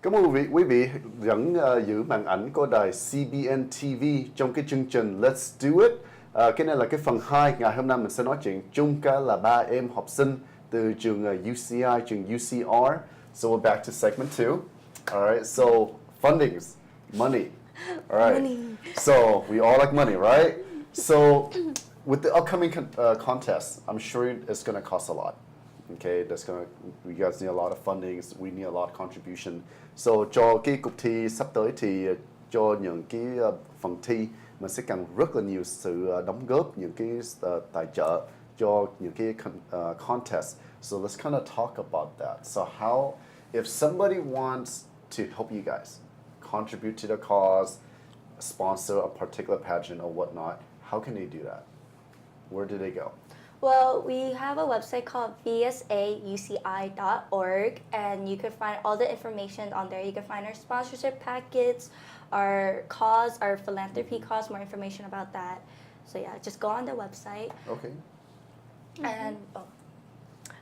Cảm ơn quý vị vẫn giữ màn ảnh của đài CBN TV trong cái chương trình Let's Do It. Cái này là cái phần 2. Ngày hôm nay mình sẽ nói chuyện chung cả là 3 em học sinh từ trường UCI, trường UCR. So we're back to segment 2. Alright, so fundings, money. Alright, Money. so we all like money, right? So with the upcoming contest, I'm sure it's going to cost a lot. Okay, you guys need a lot of fundings, we need a lot of contribution. So cho cái cuộc thi sắp tới thì cho những cái phần thi mình sẽ cần rất là nhiều sự đóng góp, những cái tài trợ cho những cái contest. So let's kind of talk about that. So how, if somebody wants to help you guys contribute to the cause, sponsor a particular pageant or whatnot, how can they do that? Where do they go? Well, we have a website called vsauci.org, and you can find all the information on there. You can find our sponsorship packets, our cause, our philanthropy cause, more information about that. So yeah, just go on the website. Okay. And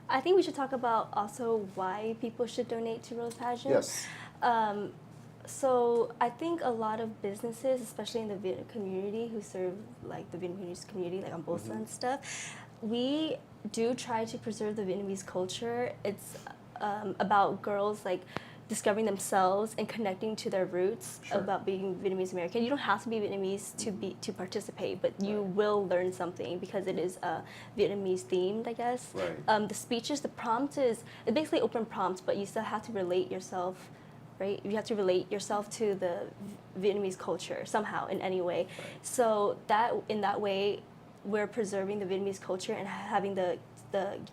I think we should talk about also why people should donate to Rose Pageant. Yes. So I think a lot of businesses, especially in the Vietnam community, who serve like the Vietnamese community, like on both sides and stuff, we do try to preserve the Vietnamese culture. It's about girls like discovering themselves and connecting to their roots. Sure. About being Vietnamese American. You don't have to be Vietnamese to participate, but you will learn something because it is Vietnamese themed, I guess. Right. The speeches, the prompt it's basically open prompts, but you still have to relate yourself. Right? You have to relate yourself to the Vietnamese culture somehow in any way. Right. So in that way, we're preserving the Vietnamese culture and having the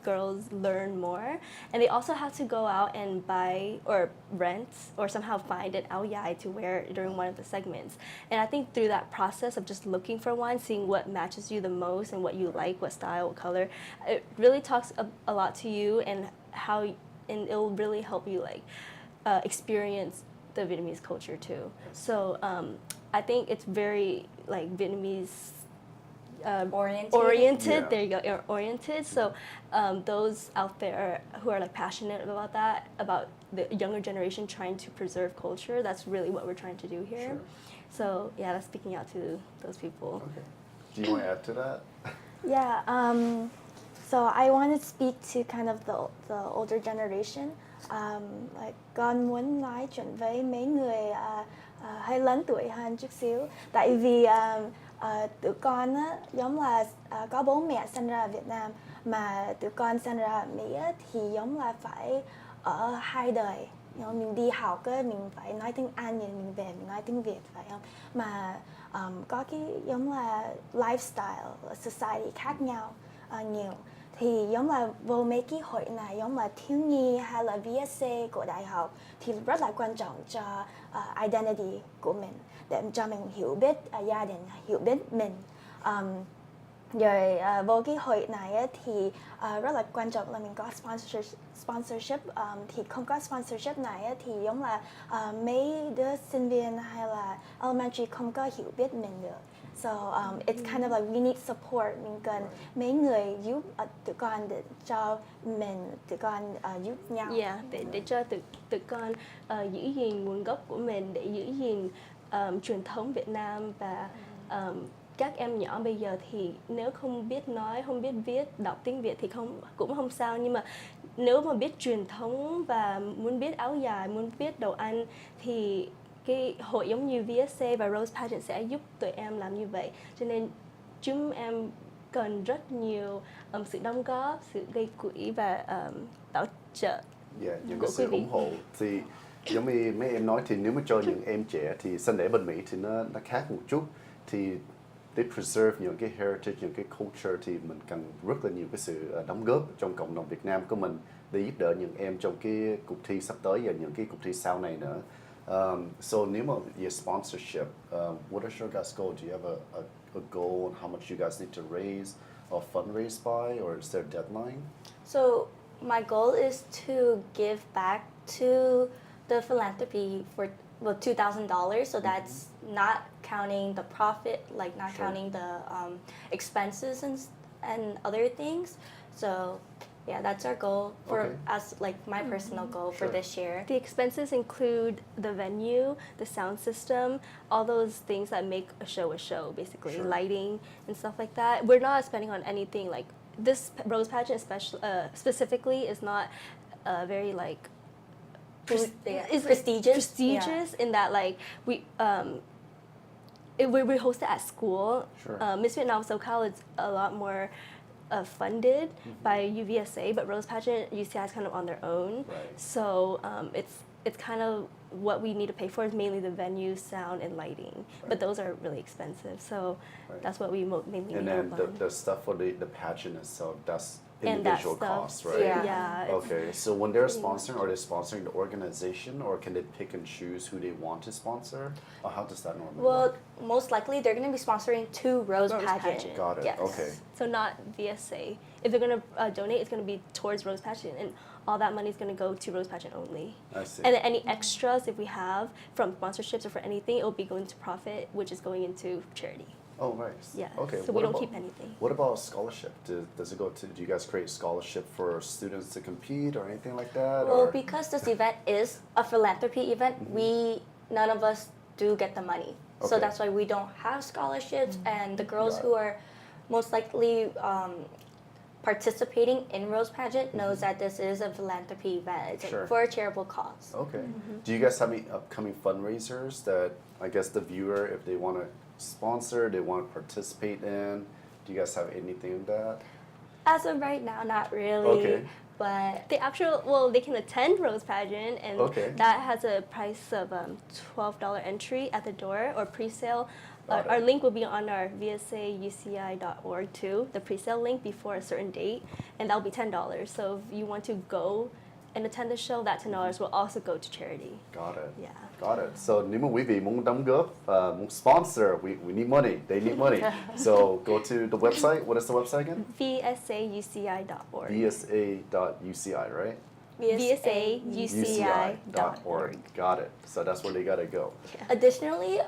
girls learn more. And they also have to go out and buy or rent or somehow find an áo dài to wear during one of the segments. And I think through that process of just looking for one, seeing what matches you the most and what you like, what style, what color, it really talks a lot to you and it'll really help you experience the Vietnamese culture too. So I think it's very like Vietnamese oriented. Yeah. There you go, oriented. So those out there who are like passionate about that, about the younger generation trying to preserve culture, that's really what we're trying to do here. Sure. So yeah, that's speaking out to those people. Okay. Do you want to add to that? Yeah. So I want to speak to kind of the older generation. Like con muốn nói chuyện với mấy người hơi lớn tuổi hơn chút xíu. Tại vì tụi con á, giống là có bố mẹ sinh ra ở Việt Nam, mà tụi con sinh ra ở Mỹ á, thì giống là phải ở hai đời. Mình đi học á, mình phải nói tiếng Anh, mình về mình nói tiếng Việt, phải không? Mà có cái giống là lifestyle, society khác nhau nhiều. Thì giống là vô mấy cái hội này, giống là thiếu nhi hay là VSA của đại học, thì rất là quan trọng cho identity của mình, để cho mình hiểu biết gia đình, hiểu biết mình. Rồi vô cái hội này á, thì rất là quan trọng là mình có sponsorship. Thì không có sponsorship này á, thì giống là mấy đứa sinh viên hay là elementary không có hiểu biết mình được. So it's kind of like we need support. Mình cần mấy người giúp tụi con để cho mình, tụi con giúp nhau. Yeah, để cho tụi con giữ gìn nguồn gốc của mình, để giữ gìn truyền thống Việt Nam. Và các em nhỏ bây giờ thì nếu không biết nói, không biết viết, đọc tiếng Việt thì cũng không sao, nhưng mà nếu mà biết truyền thống và muốn biết áo dài, muốn biết đồ ăn thì cái hội giống như VSA và Rose Pageant sẽ giúp tụi em làm như vậy. Cho nên chúng em cần rất nhiều sự đóng góp, sự gây quỹ và bảo trợ. Yeah, những cái sự ủng hộ. Thì giống như mấy em nói, thì nếu mà cho những em trẻ thì sinh đẻ bên Mỹ thì nó khác một chút. Thì they preserve những cái heritage, những cái culture, thì mình cần rất là nhiều cái sự đóng góp trong cộng đồng Việt Nam của mình để giúp đỡ những em trong cái cuộc thi sắp tới và những cái cuộc thi sau này nữa. So nếu mà your sponsorship, what is your guys' goal? Do you have a goal on how much you guys need to raise or fundraise by, or is there a deadline? So my goal is to give back to the philanthropy for $2,000. So that's not counting the profit, like not Sure. counting the expenses and other things. So yeah, that's our goal for Okay. as like my personal goal for Sure. this year. The expenses include the venue, the sound system, all those things that make a show, basically, Sure. lighting and stuff like that. We're not spending on anything like this rose pageant, specifically, is not very like It's prestigious. prestigious in that like we host it at school. Sure. Miss Vietnam SoCal is a lot more funded by UVSA, but Rose Pageant UCI is kind of on their own. Right. So it's kind of what we need to pay for is mainly the venue, sound, and lighting. Right. But those are really expensive. So Right. that's what we mainly And need then help on. the stuff for the pageant itself, that's And that individual stuff, costs, right? Yeah. it's Okay, so when they're pretty much- sponsoring, are they sponsoring the organization, or can they pick and choose who they want to sponsor? Or how does that normally Well, work? most likely they're going to be sponsoring two Rose Rose Pageant. Pageant. Got it. Yes. Okay. So not VSA. If they're gonna donate, it's gonna be towards Rose Pageant, and all that money is gonna go to Rose Pageant only. I see. And then any extras, if we have from sponsorships or for anything, it will be going to profit, which is going into charity. Oh, nice. Yeah. Okay. So we what don't about- keep anything. What about scholarship? Does it go to? Do you guys create scholarship for students to compete or anything like that? Well, or? because this event is a philanthropy event, none of us do get the money. So Okay. that's why we don't have scholarships, and the girls Got who it. are most likely participating in Rose Pageant knows that this is a philanthropy event. It's Sure. for a charitable cause. Okay. Do you guys have any upcoming fundraisers that I guess the viewer, if they want to sponsor, they want to participate in? Do you guys have anything of that? As of right now, not really. Okay. But They can attend Rose Pageant, and Okay. that has a price of $12 entry at the door or pre-sale. Got it. Our link will be on our vsauci.org too, the pre-sale link before a certain date, and that'll be $10. So if you want to go and attend the show, that $10 will also go to charity. Got it. Yeah. Got it. So nếu mà quý vị muốn đóng góp, muốn sponsor, we need money. They need money. So go to the website. What is the website again? vsauci.org. vsa.uci, right? vsauci.org. Got it. So that's where they gotta go. additionally,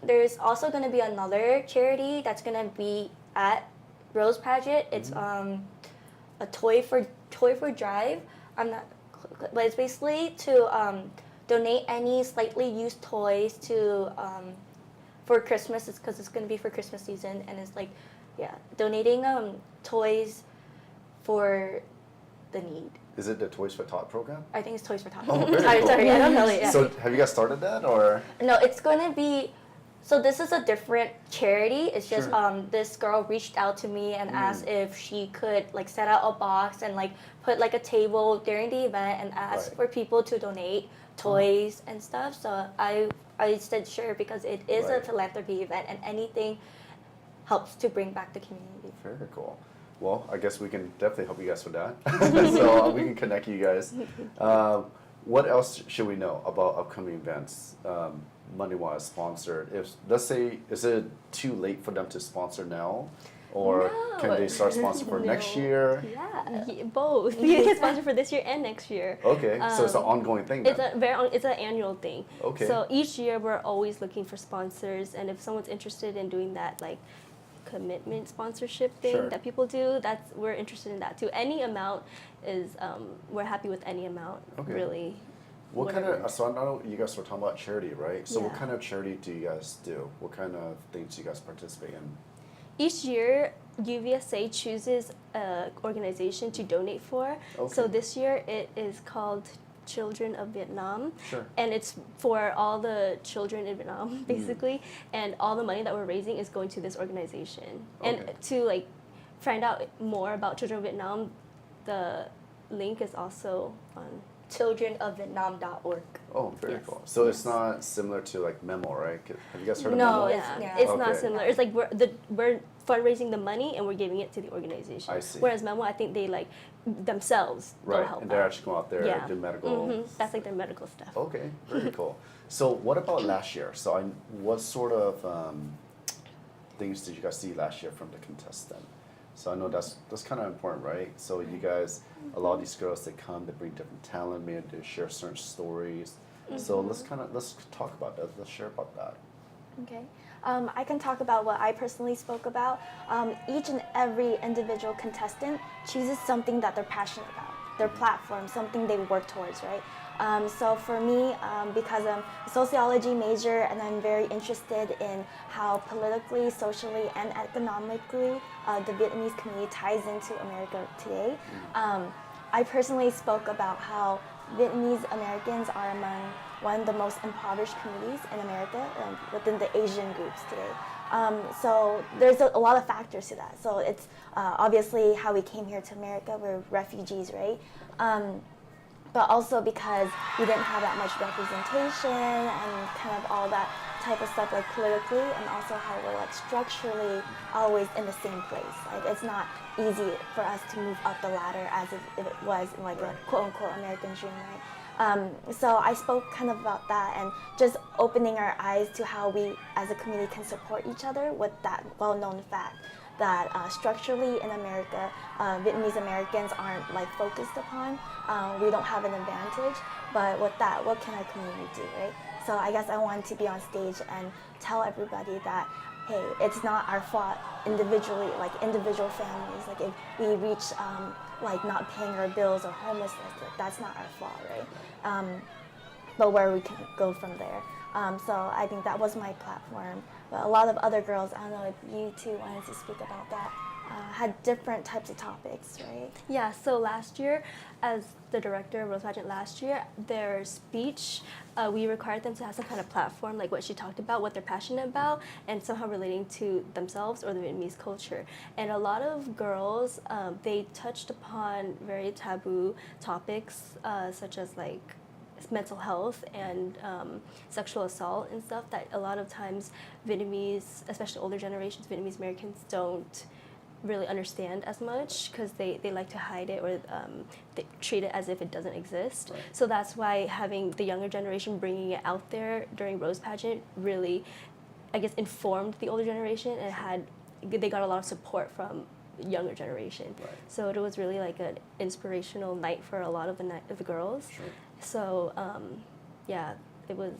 there's also going to be another charity that's going to be at Rose Pageant. It's a toy for drive. I'm not, but it's basically to donate any slightly used toys to for Christmas. It's because it's going to be for Christmas season, and it's like, yeah, donating toys for the need. Is it the Toys for Tot program? I think it's Toys for Tots. Oh, very sorry, cool. sorry, I don't know it yet. So have you guys started that or? No, it's going to be. So this is a different charity. It's just Sure. this girl reached out to me and asked if she could like set out a box and like put like a table during the event and ask Right. for people to donate toys and stuff. So I said sure because it is a Right. philanthropy event and anything helps to bring back the community. Very cool. Well, I guess we can definitely help you guys with that. So we can connect you guys. What else should we know about upcoming events, money-wise, sponsored? If let's say, is it too late for them to sponsor now, or can No. they start sponsoring for next No. year? Yeah, both. You can sponsor for this year and next year. Okay, so it's an ongoing thing then. It's an annual thing. Okay. So each year we're always looking for sponsors, and if someone's interested in doing that, like commitment sponsorship thing Sure. that people do, we're interested in that too. Any amount is we're happy with any amount. Okay. Really. What kind whatever. of? So I know you guys were talking about charity, right? So what Yeah. kind of charity do you guys do? What kind of things do you guys participate in? Each year, UVSA chooses an organization to donate for. So Okay. this year it is called Children of Vietnam. Sure. And it's for all the children in Vietnam, basically. And all the money that we're raising is going to this organization. And Okay. to like find out more about Children of Vietnam, the link is also on. childrenofvietnam.org. Oh, very Yes. cool. So it's not similar to like Memo, right? Have you guys heard of No, Memo? it's- Yeah, yeah. it's not Okay. similar. It's like we're fundraising the money and we're giving it to the organization. I see. Whereas Memo, I think they like themselves go Right, help and they're out. actually going out there Yeah. do medical. That's like their medical stuff. Okay, very cool. So what about last year? So what sort of things did you guys see last year from the contestant? So I know that's kind of important, right? So you guys, a lot of these girls, they come, they bring different talent, maybe they share certain stories. So let's talk about that. Let's share about that. Okay. I can talk about what I personally spoke about. Each and every individual contestant chooses something that they're passionate about, their platform, something they work towards, right? So for me, because I'm a sociology major and I'm very interested in how politically, socially, and economically the Vietnamese community ties into America today, I personally spoke about how Vietnamese Americans are among one of the most impoverished communities in America within the Asian groups today. So there's a lot of factors to that. So it's obviously how we came here to America, we're refugees, right? But also because we didn't have that much representation and kind of all that type of stuff like politically, and also how we're like structurally always in the same place. Like it's not easy for us to move up the ladder as if it was in like a quote unquote American dream, right? So I spoke kind of about that and just opening our eyes to how we as a community can support each other with that well-known fact that structurally in America, Vietnamese Americans aren't like focused upon. We don't have an advantage, but with that, what can our community do, right? So I guess I wanted to be on stage and tell everybody that, hey, it's not our fault individually, like individual families, like if we reach like not paying our bills or homelessness, like, that's not our fault, right? But where we can go from there. So I think that was my platform. But a lot of other girls, I don't know if you two wanted to speak about that, had different types of topics, right? Yeah, so last year, as the director of Rose Pageant last year, their speech, we required them to have some kind of platform, like what she talked about, what they're passionate about, and somehow relating to themselves or the Vietnamese culture. And a lot of girls, they touched upon very taboo topics, such as like mental health and sexual assault and stuff that a lot of times Vietnamese, especially older generations, Vietnamese Americans don't really understand as much because they like to hide it or they treat it as if it doesn't exist. Right. So that's why having the younger generation bringing it out there during Rose Pageant really, I guess, informed the older generation and they got a lot of support from younger generation. Right. So it was really like an inspirational night for a lot of the girls. Sure. So yeah, it was,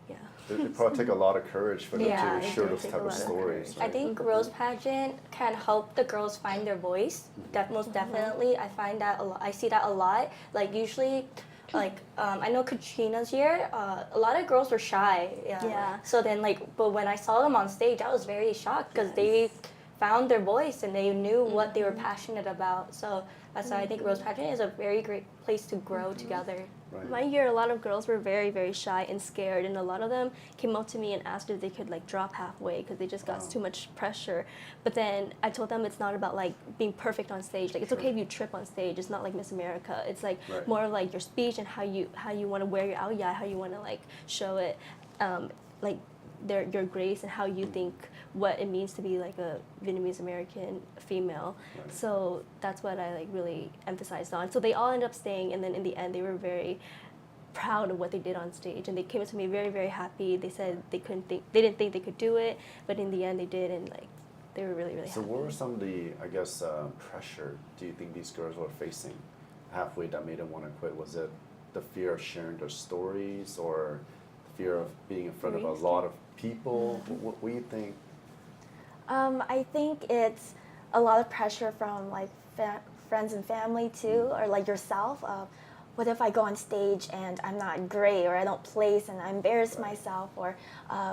yeah. It probably take a lot of courage for them Yeah, to it share did those take type a of lot of stories. courage. I think Rose Pageant can help the girls find their voice. Most definitely, I find that a lot. I see that a lot. Like usually, like I know Katrina's year. A lot of girls were shy. Yeah. So then, but when I saw them on stage, I was very shocked because they found their voice and they knew what they were passionate about. So that's why I think Rose Pageant is a very great place to grow together. Right. My year, a lot of girls were very, very shy and scared, and a lot of them came up to me and asked if they could like drop halfway because they just got too much pressure. But then I told them it's not about like being perfect on stage. Like it's okay if you trip on stage. It's not like Miss America. It's like Right. more like your speech and how you want to wear your ao, how you want to like show it, like your grace and how you think what it means to be like a Vietnamese American female. Right. So that's what I like really emphasized on. So they all ended up staying, and then in the end they were very proud of what they did on stage, and they came up to me very, very happy. They said they didn't think they could do it, but in the end they did, and like they were really, really So happy. what were some of the, I guess, pressure do you think these girls were facing halfway that made them want to quit? Was it the fear of sharing their stories or the fear of being in front of a lot of people? What do you think? I think it's a lot of pressure from like friends and family too, or like yourself. What if I go on stage and I'm not great, or I don't place and I embarrass myself, or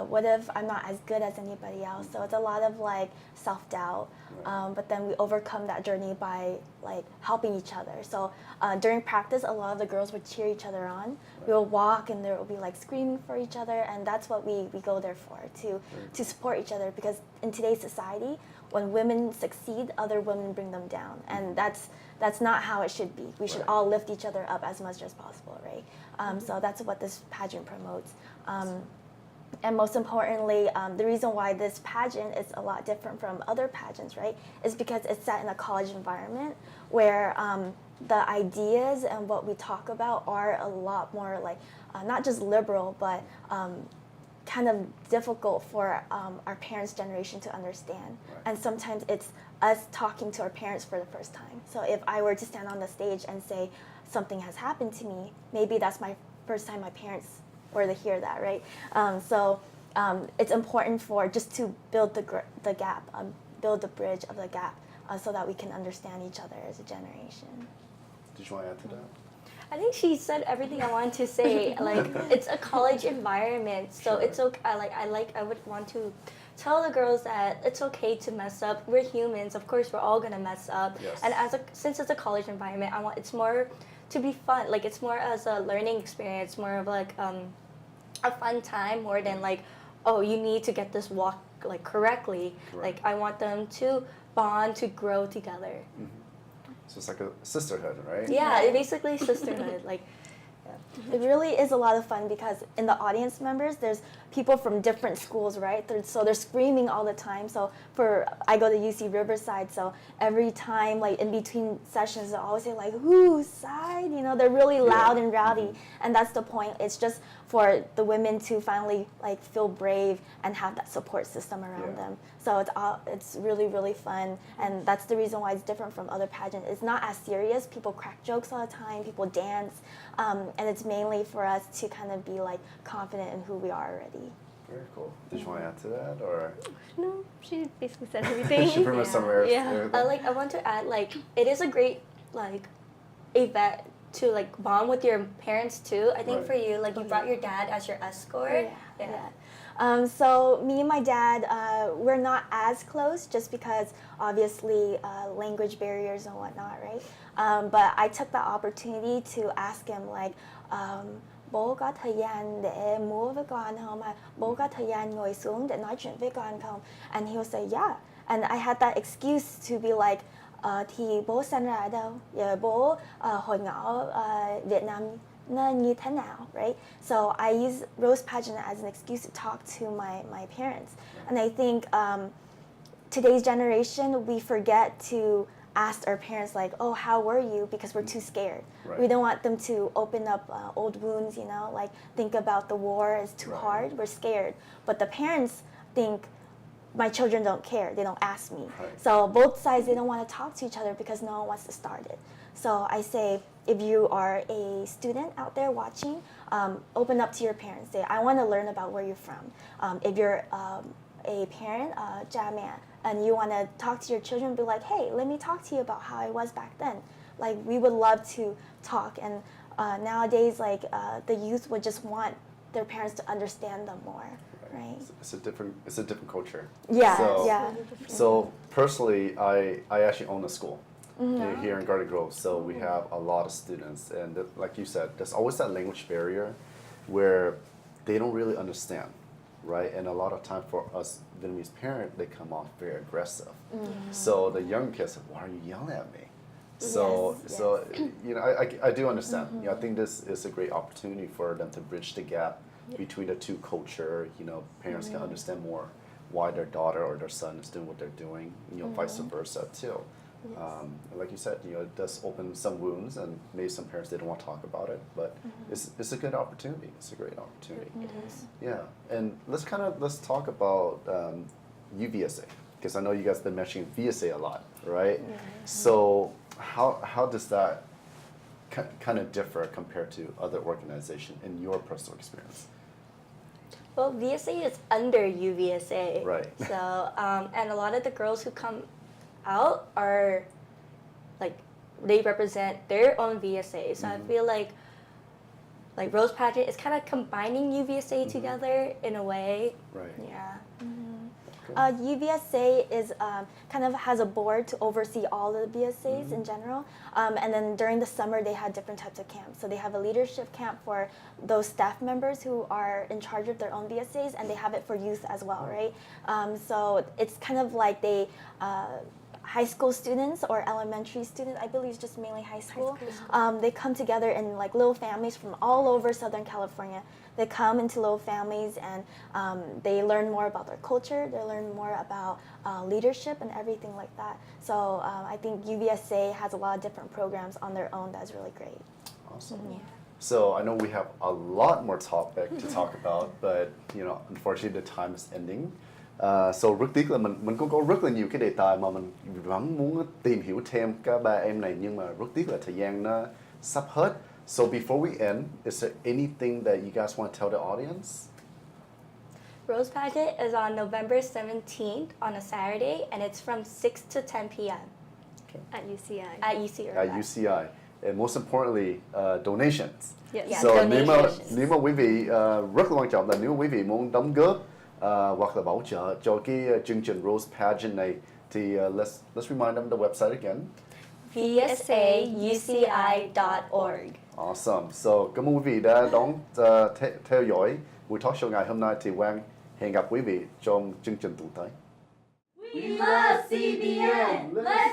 what if I'm not as good as anybody else? So it's a lot of like self-doubt, but then we overcome that journey by like helping each other. So during practice, a lot of the girls would cheer each other on. We will walk and there will be like screaming for each other, and that's what we go there for, to support each other, because in today's society, when women succeed, other women bring them down, and that's not how it should be. We should all lift each other up as much as possible, right? So that's what this pageant promotes. And most importantly, the reason why this pageant is a lot different from other pageants, right, is because it's set in a college environment where the ideas and what we talk about are a lot more like, not just liberal, but kind of difficult for our parents' generation to understand. Right. And sometimes it's us talking to our parents for the first time. So if I were to stand on the stage and say something has happened to me, maybe that's my first time my parents were to hear that, right? So it's important for just to build the gap, build the bridge of the gap, so that we can understand each other as a generation. Did you want to add to that? I think she said everything I wanted to say. Like, it's a college environment, so Sure. it's okay. I would want to tell the girls that it's okay to mess up. We're humans, of course. We're all gonna mess up. Yes. And since it's a college environment, it's more to be fun. Like, it's more as a learning experience, more of like a fun time, more than like, oh, you need to get this walk like correctly. Correct. Like, I want them to bond, to grow together. So it's like a sisterhood, right? Yeah, it basically sisterhood. Like, It really is a lot of fun because in the audience members, there's people from different schools, right? So they're screaming all the time. So I go to UC Riverside, so every time, like in between sessions, they always say like, "Whose side?" You know, they're really loud and rowdy, and that's the point. It's just for the women to finally like feel brave and have that support system around them. So it's really, really fun, and that's the reason why it's different from other pageants. It's not as serious. People crack jokes all the time. People dance, and it's mainly for us to kind of be like confident in who we are already. Very cool. Did you want to add to that, or? No, she basically said everything. She pretty much summarized Yeah. everything. I want to add, like, it is a great like event to like bond with your parents too. I think Right. for you, like, you brought your dad as your escort. So me and my dad, we're not as close just because obviously language barriers and whatnot, right? But I took the opportunity to ask him like, bố có thời gian để múa với con không? Bố có thời gian ngồi xuống để nói chuyện với con không? And he would say, yeah. And I had that excuse to be like, thì bố sinh ra ở đâu? Giờ bố hồi nhỏ Việt Nam nó như thế nào, right? So I use Rose Pageant as an excuse to talk to my parents. And I think today's generation, we forget to ask our parents like, oh, how were you? Because we're too scared. Right. We don't want them to open up old wounds, you know, like think about the war is too hard. We're scared. But the parents think, my children don't care. They don't ask me. Right. So both sides, they don't want to talk to each other because no one wants to start it. So I say, if you are a student out there watching, open up to your parents. Say, I want to learn about where you're from. If you're a parent, cha mẹ, and you want to talk to your children, be like, hey, let me talk to you about how I was back then. Like, we would love to talk. And nowadays, like, the youth would just want their parents to understand them more, right? It's a different culture. Yeah, So, yeah. So personally, I actually own a school here in Garden Grove. So we have a lot of students, and like you said, there's always that language barrier where they don't really understand, right? And a lot of time for us Vietnamese parents, they come off very aggressive. So the young kids are, why are you yelling at me? So, Yes, so you know, I do understand. You know, I think this is a great opportunity for them to bridge the gap between the two culture. You know, parents can understand more why their daughter or their son is doing what they're doing. You know, vice versa too. Like you said, you know, it does open some wounds, and maybe some parents they don't want to talk about it, but it's a good opportunity. It's a great opportunity. It is. Yeah, and let's talk about UVSA, because I know you guys been mentioning VSA a lot, right? So how does that kind of differ compared to other organizations in your personal experience? Well, VSA is under UVSA. Right. So, and a lot of the girls who come out are, like, they represent their own VSA. So I feel like Rose Pageant is kind of combining UVSA together in a way. Right. Yeah. UVSA is kind of has a board to oversee all the BSAs in general, and then during the summer they had different types of camps. So they have a leadership camp for those staff members who are in charge of their own BSAs, and they have it for youth as well, right? So it's kind of like they high school students or elementary students, I believe it's just mainly high school. They come together in like little families from all over Southern California. They come into little families and they learn more about their culture, they learn more about leadership and everything like that. So I think UVSA has a lot of different programs on their own that's really great. Awesome. So I know we have a lot more topic to talk about, but you know, unfortunately the time is ending. So rất tiếc là mình cũng có rất là nhiều cái đề tài mà mình vẫn muốn tìm hiểu thêm các ba em này, nhưng mà rất tiếc là thời gian nó sắp hết. So before we end, is there anything that you guys want to tell the audience? Rose Pageant is on November 17th on a Saturday, and it's from 6 to 10 p.m. At UCI. at UC At Irvine. UCI. And most importantly, donations. Yes. Yeah. So donations. nếu mà quý vị rất là quan trọng là nếu quý vị muốn đóng góp hoặc là bảo trợ cho cái chương trình Rose Pageant này thì let's remind them the website again. vsauci.org. Awesome. So cảm ơn quý vị đã đón theo dõi buổi talk show ngày hôm nay. Thì Quang hẹn gặp quý vị trong chương trình tuần tới. We love CBN. Let's